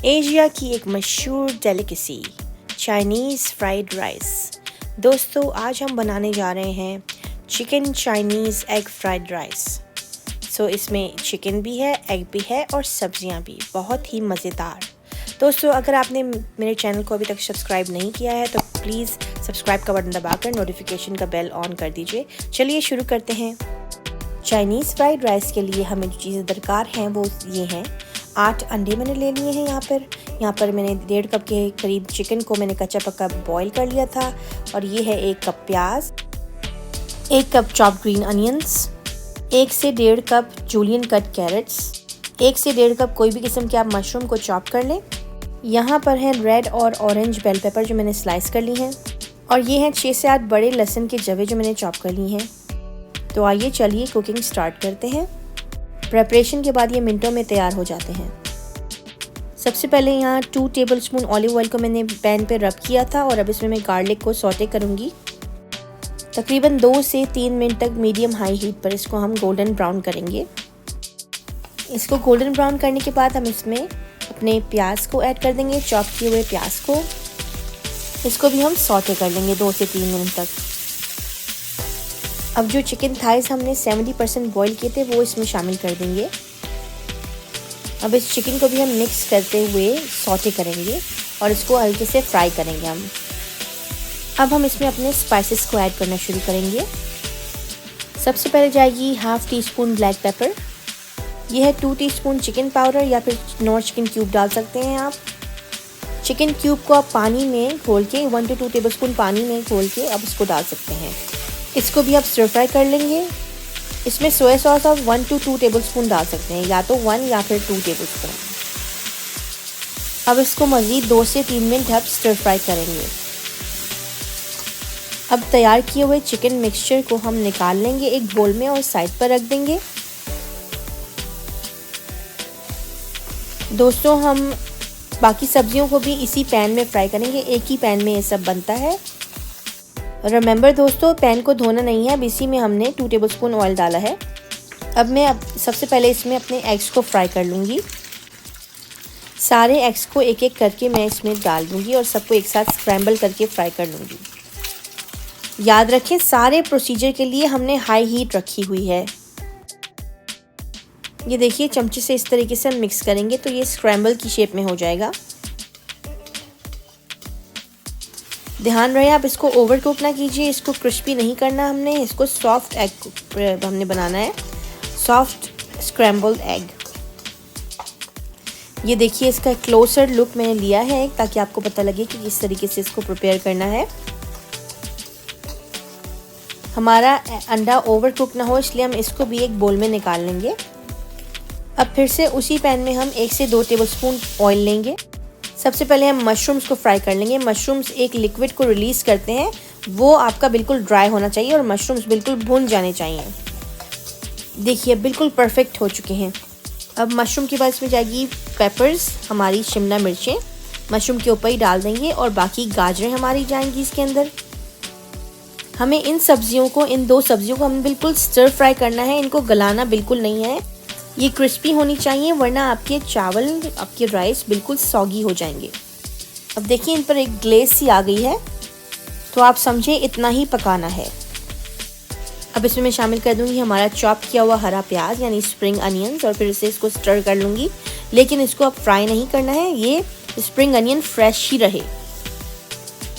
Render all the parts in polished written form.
Asia की एक मशहूर डेलिकेसी चाइनीज़ फ्राइड राइस। दोस्तों आज हम बनाने जा रहे हैं chicken Chinese egg fried rice. इसमें चिकन भी है, एग भी है और सब्जियां भी, बहुत ही मज़ेदार। दोस्तों अगर आपने मेरे चैनल को अभी तक सब्सक्राइब नहीं किया है तो प्लीज़ सब्सक्राइब का बटन दबाकर नोटिफिकेशन का बेल ऑन कर दीजिए। चलिए शुरू करते हैं। चाइनीज़ फ्राइड राइस के लिए हमें जो चीज़ें दरकार हैं वो ये हैं। 8 अंडे मैंने ले लिए हैं। यहाँ पर मैंने 1.5 कप के करीब चिकन को मैंने कच्चा पक्का बॉईल कर लिया था। और ये है 1 कप प्याज, 1 कप चॉप्ड ग्रीन अनियंस, 1 से 1.5 कप जूलियन कट कैरेट्स, 1 से 1.5 कप कोई भी किस्म के आप मशरूम को चॉप कर लें। यहाँ पर हैं रेड और ऑरेंज बेल पेपर जो मैंने स्लाइस कर ली हैं। और ये हैं 6 से 8 बड़े लहसुन के जवे जो मैंने चॉप कर ली हैं। तो आइए चलिए कुकिंग स्टार्ट करते हैं। प्रेपरेशन के बाद ये मिनटों में तैयार हो जाते हैं। सबसे पहले यहाँ 2 टेबलस्पून ऑलिव ऑयल को मैंने पैन पे रब किया था और अब इसमें मैं गार्लिक को सौटे करूँगी। तकरीबन 2 से 3 मिनट तक मीडियम हाई हीट पर इसको हम गोल्डन ब्राउन करेंगे। इसको गोल्डन ब्राउन करने के बाद हम इसमें अपने प्याज को ऐड कर देंगे, चॉप किए हुए प्याज को। इसको भी हम सौटे कर लेंगे 2 से 3 मिनट तक। अब जो चिकन थाइस हमने 70% बॉईल किए थे वो इसमें शामिल कर देंगे। अब इस चिकन को भी हम मिक्स करते हुए सौटे करेंगे और इसको हल्के से फ्राई करेंगे हम। अब हम इसमें अपने स्पाइसेस को ऐड करना शुरू करेंगे। सबसे पहले जाएगी ½ टीस्पून ब्लैक पेपर। यह है 2 टीस्पून चिकन पाउडर या फिर नॉर चिकन क्यूब डाल सकते हैं आप। चिकन क्यूब को आप पानी में घोल के 1 से 2 टेबलस्पून पानी में घोल के अब इसको डाल सकते हैं। इसको भी आप स्टर फ्राई कर लेंगे। इसमें सोया सॉस आप 1 से 2 टेबलस्पून डाल सकते हैं, या तो 1 या फिर 2 टेबलस्पून। अब इसको मज़ीद 2 से 3 मिनट आप स्टर फ्राई करेंगे। अब तैयार किए हुए चिकन मिक्सचर को हम निकाल लेंगे एक बोल में और साइड पर रख देंगे। दोस्तों हम बाकी सब्जियों को भी इसी पैन में फ्राई करेंगे, एक ही पैन में ये सब बनता है। रिमेंबर दोस्तों पैन को धोना नहीं है, अब इसी में हमने 2 टेबलस्पून ऑयल डाला है। अब सबसे पहले इसमें अपने एग्स को फ्राई कर लूँगी। सारे एग्स को एक एक करके मैं इसमें डाल दूँगी और सबको एक साथ स्क्रैम्बल करके फ्राई कर लूँगी। याद रखें सारे प्रोसीजर के लिए हमने हाई हीट रखी हुई है। ये देखिए चमचे से इस तरीके से हम मिक्स करेंगे तो ये स्क्रैम्बल की शेप में हो जाएगा। ध्यान रहे आप इसको ओवर कुक ना कीजिए, इसको क्रिस्पी नहीं करना हमने, इसको सॉफ्ट एग हमने बनाना है, सॉफ्ट स्क्रैम्बल्ड एग। ये देखिए इसका क्लोजर लुक मैंने लिया है ताकि आपको पता लगे कि किस तरीके से इसको प्रिपेयर करना है। हमारा अंडा ओवर कुक ना हो इसलिए हम इसको भी एक बोल में निकाल लेंगे। अब फिर से उसी पैन में हम 1 से 2 टेबलस्पून ऑयल लेंगे। सबसे पहले हम मशरूम्स को फ्राई कर लेंगे। मशरूम्स एक लिक्विड को रिलीज़ करते हैं, वो आपका बिल्कुल ड्राई होना चाहिए और मशरूम्स बिल्कुल भुन जाने चाहिए। देखिए बिल्कुल परफेक्ट हो चुके हैं। अब मशरूम के बाद इसमें जाएगी पेपर्स, हमारी शिमला मिर्चें मशरूम के ऊपर ही डाल देंगे और बाकी गाजरें हमारी जाएंगी इसके अंदर। हमें इन 2 सब्जियों को हमें बिल्कुल स्टर फ्राई करना है, इनको गलाना बिल्कुल नहीं है। ये क्रिस्पी होनी चाहिए वरना आपके चावल, आपके राइस बिल्कुल सॉगी हो जाएंगे। अब देखिए इन पर एक ग्लेज सी आ गई है, तो आप समझे इतना ही पकाना है। अब इसमें मैं शामिल कर दूंगी हमारा चॉप किया हुआ हरा प्याज यानी स्प्रिंग अनियंस और फिर से इसको स्टर कर लूँगी। लेकिन इसको अब फ्राई नहीं करना है, ये स्प्रिंग अनियन फ्रेश ही रहे।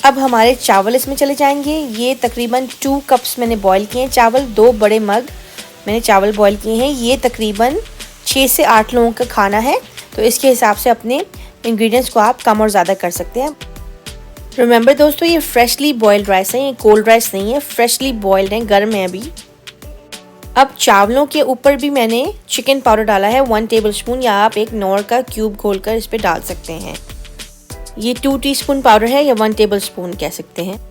अब हमारे चावल इसमें चले जाएंगे। ये तकरीबन 2 कप्स मैंने बॉईल किए हैं चावल, 2 बड़े मग मैंने चावल बॉईल किए हैं। ये तकरीबन 6 से 8 लोगों का खाना है, तो इसके हिसाब से अपने इंग्रेडिएंट्स को आप कम और ज़्यादा कर सकते हैं। रिमेंबर दोस्तों ये फ्रेशली बॉइल्ड राइस है, ये कोल्ड राइस नहीं है, फ्रेशली बॉइल्ड है, गर्म है अभी। अब चावलों के ऊपर भी मैंने चिकन पाउडर डाला है 1 टेबलस्पून, या आप एक नॉर का क्यूब घोलकर इस पर डाल सकते हैं। ये 2 टीस्पून पाउडर है या 1 टेबलस्पून कह सकते हैं।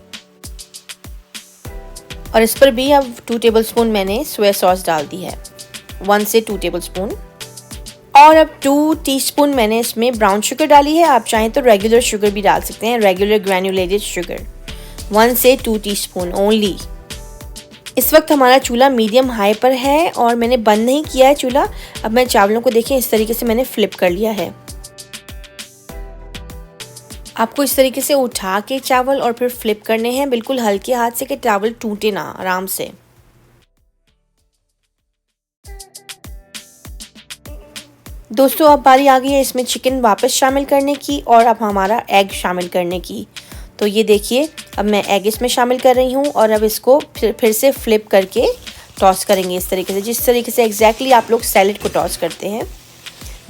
और इस पर भी अब 2 टेबलस्पून मैंने सोया सॉस डाल दी है, 1 से 2 टेबलस्पून। और अब 2 टीस्पून मैंने इसमें ब्राउन शुगर डाली है, आप चाहें तो रेगुलर शुगर भी डाल सकते हैं, रेगुलर ग्रैन्युलेटेड शुगर 1 से 2 टीस्पून ओनली। इस वक्त हमारा चूल्हा मीडियम हाई पर है और मैंने बंद नहीं किया है चूल्हा। अब मैं चावलों को देखें इस तरीके से मैंने फ्लिप कर लिया है। आपको इस तरीके से उठा के चावल और फिर फ्लिप करने हैं बिल्कुल हल्के हाथ से कि चावल टूटे ना, आराम से। दोस्तों अब बारी आ गई है इसमें चिकन वापस शामिल करने की और अब हमारा एग शामिल करने की। तो ये देखिए अब मैं एग इसमें शामिल कर रही हूँ और अब इसको फिर से फ्लिप करके टॉस करेंगे इस तरीके से, जिस तरीके से एग्जैक्टली आप लोग सैलेड को टॉस करते हैं।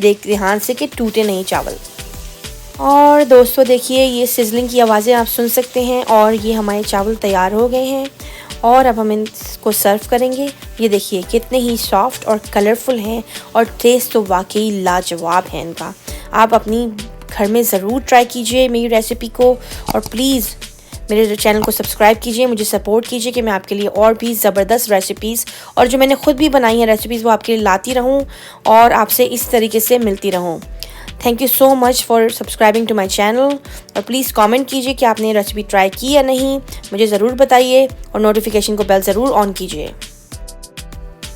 देखते ध्यान से कि टूटे नहीं चावल। और दोस्तों देखिए ये सिजलिंग की आवाज़ें आप सुन सकते हैं और ये हमारे चावल तैयार हो गए हैं और अब हम इसको सर्व करेंगे। ये देखिए कितने ही सॉफ्ट और कलरफुल हैं और टेस्ट तो वाकई लाजवाब है इनका। आप अपनी घर में ज़रूर ट्राई कीजिए मेरी रेसिपी को और प्लीज़ मेरे चैनल को सब्सक्राइब कीजिए, मुझे सपोर्ट कीजिए कि मैं आपके लिए और भी ज़बरदस्त रेसिपीज़ और जो मैंने खुद भी बनाई हैं रेसिपीज़ वो आपके लिए लाती रहूं और आपसे इस तरीके से मिलती रहूं। Thank you so much for subscribing to my channel और प्लीज़ कमेंट कीजिए कि आपने रेसिपी ट्राई की या नहीं, मुझे ज़रूर बताइए और नोटिफिकेशन को बेल ज़रूर ऑन कीजिए।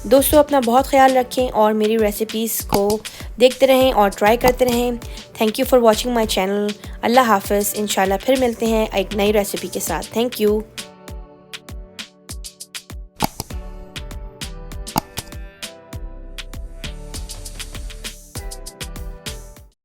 दोस्तों अपना बहुत ख्याल रखें और मेरी रेसिपीज़ को देखते रहें और ट्राई करते रहें। Thank you for watching my channel. अल्लाह हाफ़िज़। इंशाल्लाह फिर मिलते हैं एक नई रेसिपी के साथ। Thank you.